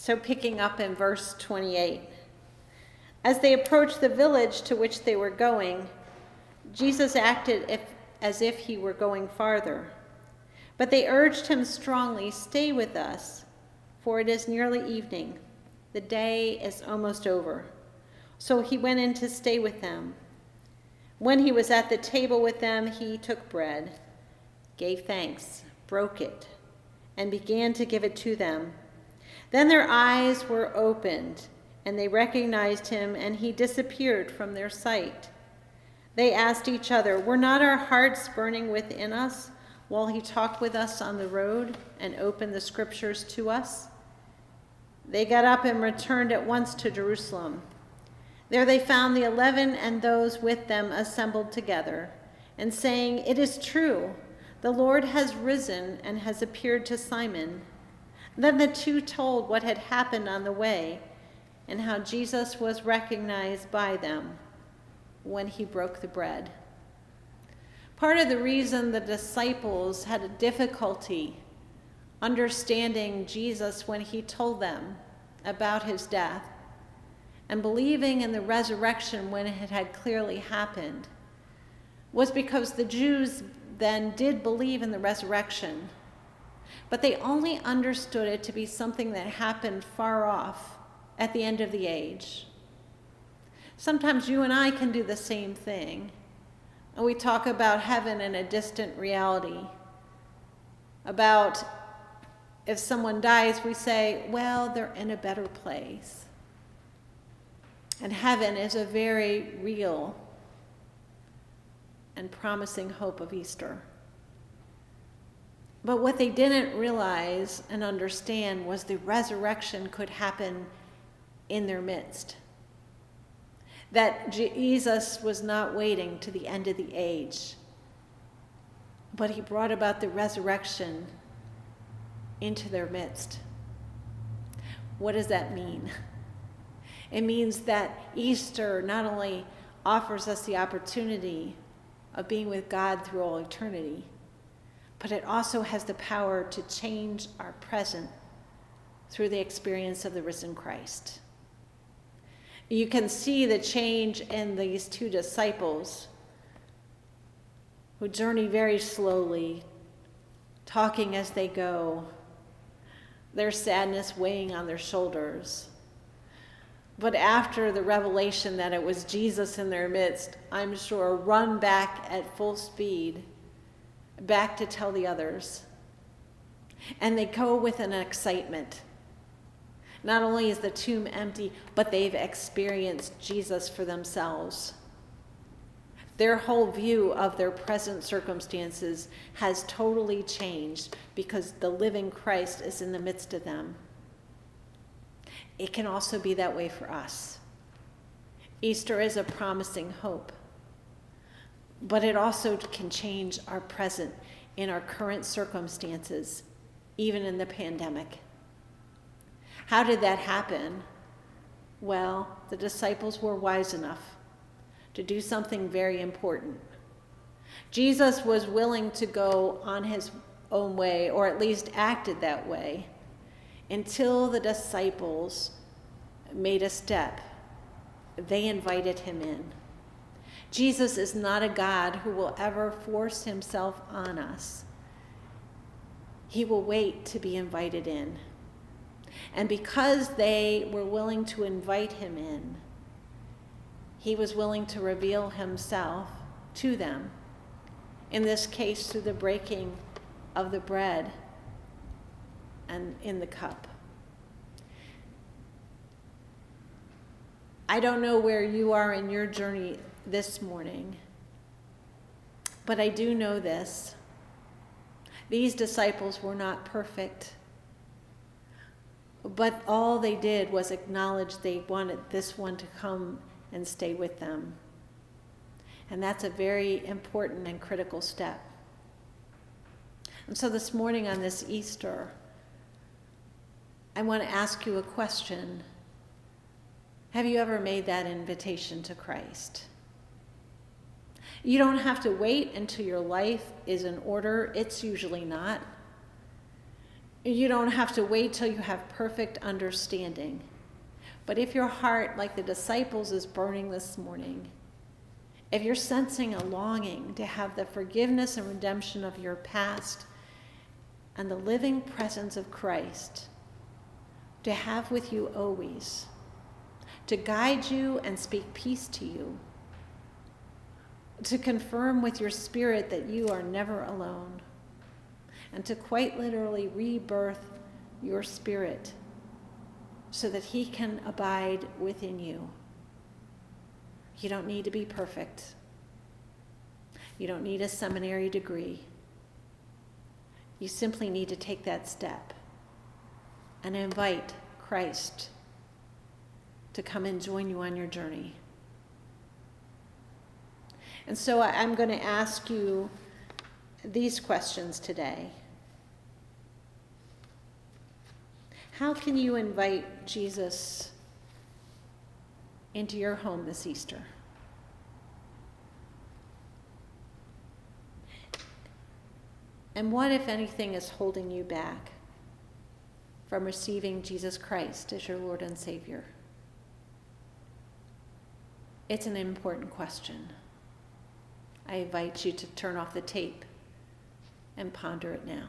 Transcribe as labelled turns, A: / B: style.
A: So picking up in verse 28. As they approached the village to which they were going, Jesus acted as if he were going farther. But they urged him strongly, "Stay with us, for it is nearly evening. The day is almost over." So he went in to stay with them. When he was at the table with them, he took bread, gave thanks, broke it, and began to give it to them. Then their eyes were opened, and they recognized him, and he disappeared from their sight. They asked each other, "Were not our hearts burning within us while he talked with us on the road and opened the scriptures to us?" They got up and returned at once to Jerusalem. There they found the 11 and those with them assembled together, and saying, "It is true, the Lord has risen and has appeared to Simon." Then the two told what had happened on the way and how Jesus was recognized by them when he broke the bread. Part of the reason the disciples had a difficulty understanding Jesus when he told them about his death and believing in the resurrection when it had clearly happened was because the Jews then did believe in the resurrection, but they only understood it to be something that happened far off at the end of the age. Sometimes you and I can do the same thing. And we talk about heaven in a distant reality. About if someone dies, we say, well, they're in a better place. And heaven is a very real and promising hope of Easter. But what they didn't realize and understand was the resurrection could happen in their midst. That Jesus was not waiting to the end of the age, but he brought about the resurrection into their midst. What does that mean? It means that Easter not only offers us the opportunity of being with God through all eternity, but it also has the power to change our present through the experience of the risen Christ. You can see the change in these two disciples who journey very slowly, talking as they go, their sadness weighing on their shoulders. But after the revelation that it was Jesus in their midst, I'm sure run back at full speed, back to tell the others. And they go with an excitement. Not only is the tomb empty, but they've experienced Jesus for themselves. Their whole view of their present circumstances has totally changed because the living Christ is in the midst of them. It can also be that way for us. Easter is a promising hope, but it also can change our present in our current circumstances, even in the pandemic. How did that happen? Well, the disciples were wise enough to do something very important. Jesus was willing to go on his own way, or at least acted that way, until the disciples made a step. They invited him in. Jesus is not a God who will ever force himself on us. He will wait to be invited in. And because they were willing to invite him in, he was willing to reveal himself to them, in this case through the breaking of the bread and in the cup. I don't know where you are in your journey this morning, but I do know this. These disciples were not perfect, but all they did was acknowledge they wanted this one to come and stay with them. And that's a very important and critical step. And so this morning on this Easter, I want to ask you a question. Have you ever made that invitation to Christ? You don't have to wait until your life is in order. It's usually not. You don't have to wait till you have perfect understanding. But if your heart, like the disciples, is burning this morning, if you're sensing a longing to have the forgiveness and redemption of your past and the living presence of Christ to have with you always, to guide you and speak peace to you, to confirm with your spirit that you are never alone, and to quite literally rebirth your spirit so that he can abide within you. You don't need to be perfect. You don't need a seminary degree. You simply need to take that step and invite Christ to come and join you on your journey. And so I'm going to ask you these questions today. How can you invite Jesus into your home this Easter? And what, if anything, is holding you back from receiving Jesus Christ as your Lord and Savior? It's an important question. I invite you to turn off the tape and ponder it now.